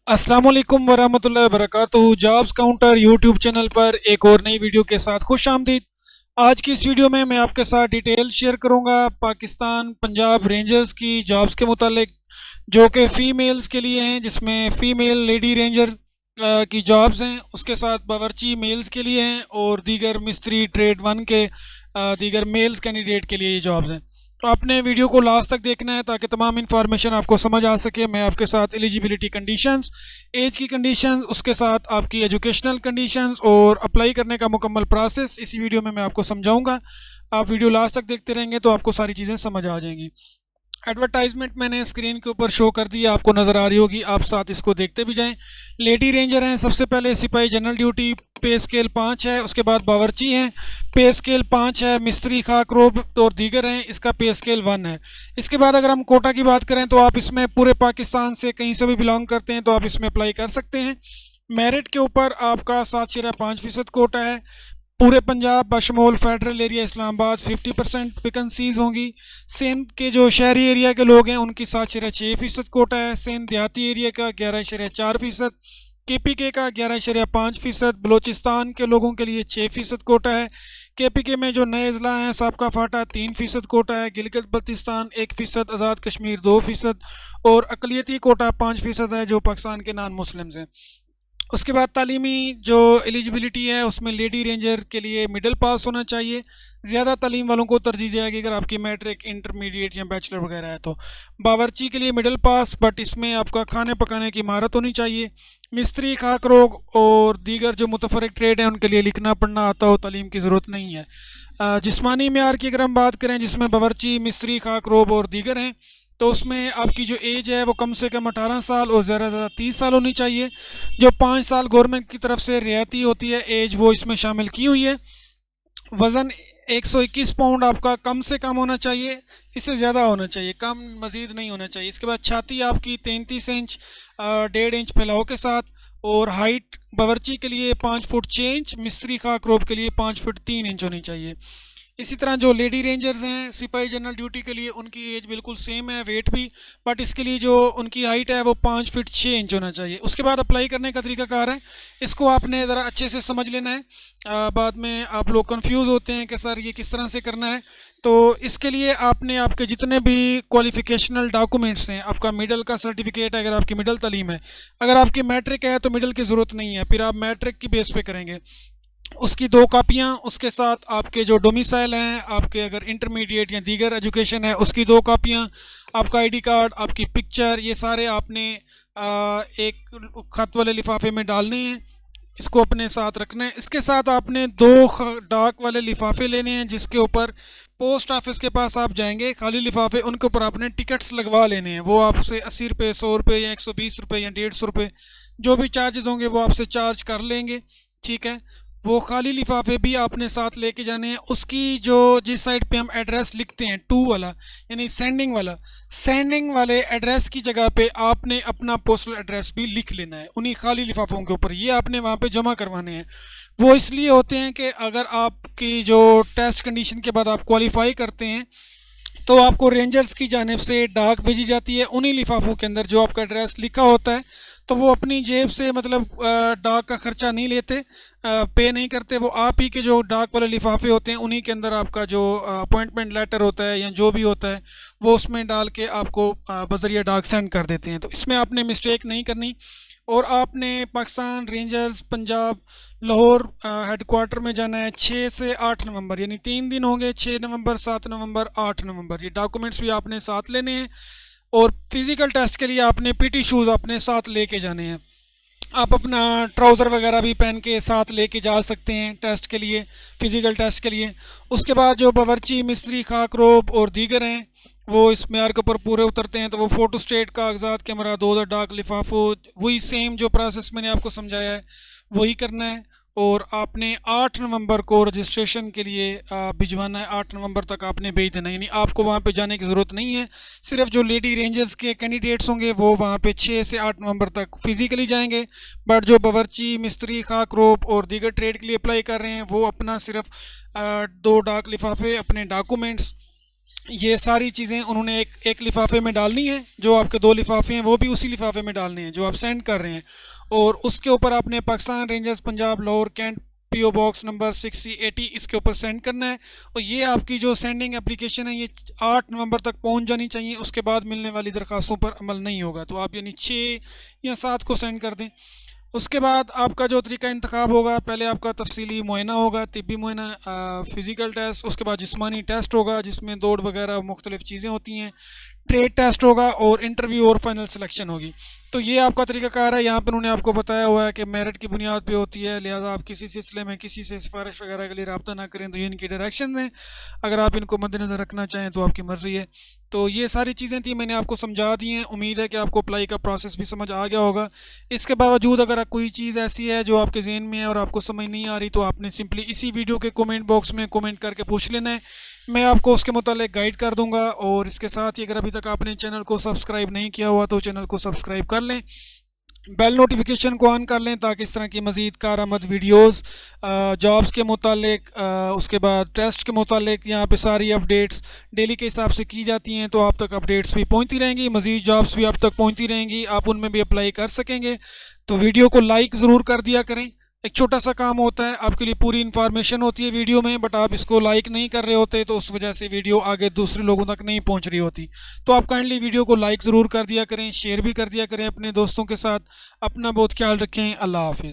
अस्सलाम वालेकुम वरहमतुल्लाहि वबरकातुहू। जॉब्स काउंटर यूट्यूब चैनल पर एक और नई वीडियो के साथ खुश आमदीद। आज की इस वीडियो में मैं आपके साथ डिटेल शेयर करूंगा पाकिस्तान पंजाब रेंजर्स की जॉब्स के मुतालिक, जो कि फ़ीमेल्स के लिए हैं, जिसमें फ़ीमेल लेडी रेंजर की जॉब्स हैं। उसके साथ बावर्ची मेल्स के लिए हैं और दीगर मिस्त्री ट्रेड वन के दीगर मेल्स कैंडिडेट के लिए ये जॉब्स हैं। तो आपने वीडियो को लास्ट तक देखना है ताकि तमाम इन्फॉर्मेशन आपको समझ आ सके। मैं आपके साथ एलिजिबिलिटी कंडीशंस, एज की कंडीशंस, उसके साथ आपकी एजुकेशनल कंडीशंस और अप्लाई करने का मुकम्मल प्रोसेस इसी वीडियो में मैं आपको समझाऊंगा। आप वीडियो लास्ट तक देखते रहेंगे तो आपको सारी चीज़ें समझ आ जाएंगी। एडवर्टाइजमेंट मैंने स्क्रीन के ऊपर शो कर दिया, आपको नज़र आ रही होगी, आप साथ इसको देखते भी जाएं। लेडी रेंजर हैं, सबसे पहले सिपाही जनरल ड्यूटी, पे स्केल 5 है। उसके बाद बावर्ची हैं, पे स्केल 5 है। मिस्त्री, खाक रोब और दीगर हैं, इसका पे स्केल 1 है। इसके बाद अगर हम कोटा की बात करें तो आप इसमें पूरे पाकिस्तान से कहीं से भी बिलोंग करते हैं तो आप इसमें अप्लाई कर सकते हैं। मेरिट के ऊपर आपका 7.5% कोटा है। पूरे पंजाब बशमूल फेडरल एरिया इस्लामाबाद 50% वैकेंसीज़ होंगी। सिंध के जो शहरी एरिया के लोग हैं उनकी 7.6% कोटा है। सिंध देहाती एरिया का 11.4%, KPK का 11.5%, बलूचिस्तान के लोगों के लिए 6% कोटा है। KPK में जो नए ज़िला हैं, साबका फाटा 3% कोटा है। गिलगित बल्तिस्तान 1%, आज़ाद कश्मीर 2% और अकलियती कोटा 5% है जो पाकिस्तान के नॉन मुस्लिम्स हैं। उसके बाद तालीमी जो एलिजिबिलिटी है उसमें लेडी रेंजर के लिए मिडिल पास होना चाहिए। ज़्यादा तालीम वालों को तरजीह जाएगी अगर आपकी मैट्रिक, इंटरमीडिएट या बैचलर वगैरह है तो। बावर्ची के लिए मिडिल पास, बट इसमें आपका खाने पकाने की महारत होनी चाहिए। मिस्त्री, खाक रोग और दीगर जो मुतफरक ट्रेड हैं उनके लिए लिखना पढ़ना आता हो, तालीम की ज़रूरत नहीं है। जिस्मानी मेयार की अगर हम बात करें, जिसमें बावर्ची, मिस्त्री, खाक रोब और दीगर हैं, तो उसमें आपकी जो एज है वो कम से कम 18 साल और ज़्यादा से ज़्यादा 30 साल होनी चाहिए। जो 5 साल गवर्नमेंट की तरफ से रियायती होती है एज, वो इसमें शामिल की हुई है। वज़न 121 पाउंड आपका कम से कम होना चाहिए, इससे ज़्यादा होना चाहिए, कम मज़ीद नहीं होना चाहिए। इसके बाद छाती आपकी 33 इंच 1.5 इंच फैलाव के साथ, और हाइट बावर्ची के लिए 5 फुट 6 इंच, मिस्त्री खाक रोब के लिए 5 फुट 3 इंच होनी चाहिए। इसी तरह जो लेडी रेंजर्स हैं सिपाही जनरल ड्यूटी के लिए, उनकी एज बिल्कुल सेम है, वेट भी, बट इसके लिए जो उनकी हाइट है वो 5 फीट 6 इंच होना चाहिए। उसके बाद अप्लाई करने का तरीकाकार है, इसको आपने ज़रा अच्छे से समझ लेना है। बाद में आप लोग कंफ्यूज होते हैं कि सर ये किस तरह से करना है। तो इसके लिए आपने आपके जितने भी क्वालिफिकेशनल डॉक्यूमेंट्स हैं, आपका मिडल का सर्टिफिकेट है अगर आपकी मिडल तालीम है, अगर आपकी मैट्रिक है तो मिडल की ज़रूरत नहीं है, फिर आप मैट्रिक की बेस पे करेंगे, उसकी 2 कापियाँ। उसके साथ आपके जो डोमिसाइल हैं, आपके अगर इंटरमीडिएट या दीगर एजुकेशन है उसकी 2 कापियाँ, आपका आईडी कार्ड, आपकी पिक्चर, ये सारे आपने एक ख़त वाले लिफाफे में डालने हैं, इसको अपने साथ रखना है। इसके साथ आपने 2 डाक वाले लिफाफे लेने हैं जिसके ऊपर पोस्ट ऑफिस के पास आप जाएंगे, खाली लिफाफे, उनके ऊपर आपने टिकट्स लगवा लेने हैं। वो आपसे 80 रुपये, 100 रुपये या 120 रुपये या 150 रुपये, जो भी चार्जेस होंगे वो आपसे चार्ज कर लेंगे, ठीक है। वो खाली लिफाफे भी आपने साथ लेके जाने हैं। उसकी जो जिस साइड पे हम एड्रेस लिखते हैं, टू वाला यानी सेंडिंग वाला, सेंडिंग वाले एड्रेस की जगह पे आपने अपना पोस्टल एड्रेस भी लिख लेना है उन्हीं खाली लिफाफों के ऊपर। ये आपने वहाँ पे जमा करवाने हैं। वो इसलिए होते हैं कि अगर आपकी जो टेस्ट कंडीशन के बाद आप क्वालिफाई करते हैं तो आपको रेंजर्स की जानिब से डाक भेजी जाती है उन्हीं लिफाफों के अंदर जो आपका एड्रेस लिखा होता है। तो वो अपनी जेब से मतलब डाक का ख़र्चा नहीं लेते, पे नहीं करते, वो आप ही के जो डाक वाले लिफाफे होते हैं उन्हीं के अंदर आपका जो अपॉइंटमेंट लेटर होता है या जो भी होता है वो उसमें डाल के आपको बज़रिया डाक सेंड कर देते हैं। तो इसमें आपने मिस्टेक नहीं करनी। और आपने पाकिस्तान रेंजर्स पंजाब लाहौर हेडक्वार्टर में जाना है 6 से 8 नवंबर, यानी 3 दिन होंगे, 6 नवंबर, 7 नवंबर, 8 नवंबर। ये डॉक्यूमेंट्स भी आपने साथ लेने हैं। और फिज़िकल टेस्ट के लिए आपने PT शूज़ अपने साथ लेके जाने हैं। आप अपना ट्राउज़र वगैरह भी पहन के साथ लेके जा सकते हैं टेस्ट के लिए, फ़िज़िकल टेस्ट के लिए। उसके बाद जो बावर्ची, मिस्त्री, खाक रोब और दीगर हैं वो इस मेयार के ऊपर पूरे उतरते हैं तो वो फ़ोटो स्टेट कागजात के हमरा 2 डाक लिफाफों, वही सेम जो प्रोसेस मैंने आपको समझाया है वही करना है। और आपने 8 नवंबर को रजिस्ट्रेशन के लिए भिजवाना है। 8 नवंबर तक आपने भेज देना है, यानी आपको वहाँ पे जाने की ज़रूरत नहीं है। सिर्फ जो लेडी रेंजर्स के कैंडिडेट्स होंगे वो वहाँ पे 6 से 8 नवंबर तक फिज़िकली जाएंगे, बट जो बावर्ची, मिस्त्री, खाक रोब और दीगर ट्रेड के लिए अप्लाई कर रहे हैं वो अपना सिर्फ 2 डाक लिफाफे, अपने डॉक्यूमेंट्स ये सारी चीज़ें उन्होंने एक लिफाफे में डालनी है। जो आपके 2 लिफाफे हैं वो भी उसी लिफाफे में डालने हैं जो आप सेंड कर रहे हैं। और उसके ऊपर आपने Pakistan rangers Punjab Lahore cantt PO box number 6080 इसके ऊपर सेंड करना है। और ये आपकी जो सेंडिंग एप्लीकेशन है ये 8 नवंबर तक पहुंच जानी चाहिए। उसके बाद मिलने वाली दरख्वास्तों पर अमल नहीं होगा। तो आप यानी 6 या 7 को सेंड कर दें। उसके बाद आपका जो तरीका इंतखाब होगा, पहले आपका तफसीली मुआयना होगा, तिब्बी मुआयना, फ़िज़िकल टेस्ट, उसके बाद जिस्मानी टेस्ट होगा जिसमें दौड़ वगैरह मुख्तलिफ़ चीज़ें होती हैं, ट्रेड टेस्ट होगा और इंटरव्यू और फाइनल सिलेक्शन होगी। तो ये आपका तरीक़ाकार है। यहाँ पर उन्होंने आपको बताया हुआ है कि मेरिट की बुनियाद पे होती है, लिहाजा आप किसी सिलसिले में किसी से सिफारिश वगैरह के लिए रब्ता ना करें। तो ये इनकी डायरेक्शन हैं, अगर आप इनको मद्देनज़र रखना चाहें तो आपकी मर्ज़ी है। तो ये सारी चीज़ें थी, मैंने आपको समझा दी हैं। उम्मीद है कि आपको अप्लाई का प्रोसेस भी समझ आ गया होगा। इसके बावजूद अगर कोई चीज़ ऐसी है जो आपके जहन में है और आपको समझ नहीं आ रही तो आपने सिंपली इसी वीडियो के कमेंट बॉक्स में कमेंट करके पूछ लेना है, मैं आपको उसके मुतालिक गाइड कर दूंगा। और इसके साथ ही अगर अभी तक आपने चैनल को सब्सक्राइब नहीं किया हुआ तो चैनल को सब्सक्राइब कर लें, बेल नोटिफिकेशन को ऑन कर लें ताकि इस तरह की मज़ीद कारआमद वीडियोस जॉब्स के मुतालिक, उसके बाद टेस्ट के मुतालिक यहाँ पे सारी अपडेट्स डेली के हिसाब से की जाती हैं। तो आप तक अपडेट्स भी पहुँचती रहेंगी, मज़ीद जॉब्स भी आप तक पहुँचती रहेंगी, आप उनमें भी अप्लाई कर सकेंगे। तो वीडियो को लाइक ज़रूर कर दिया करें। एक छोटा सा काम होता है, आपके लिए पूरी इन्फॉर्मेशन होती है वीडियो में, बट आप इसको लाइक नहीं कर रहे होते तो उस वजह से वीडियो आगे दूसरे लोगों तक नहीं पहुंच रही होती। तो आप काइंडली वीडियो को लाइक ज़रूर कर दिया करें, शेयर भी कर दिया करें अपने दोस्तों के साथ। अपना बहुत ख्याल रखें। अल्लाह हाफिज़।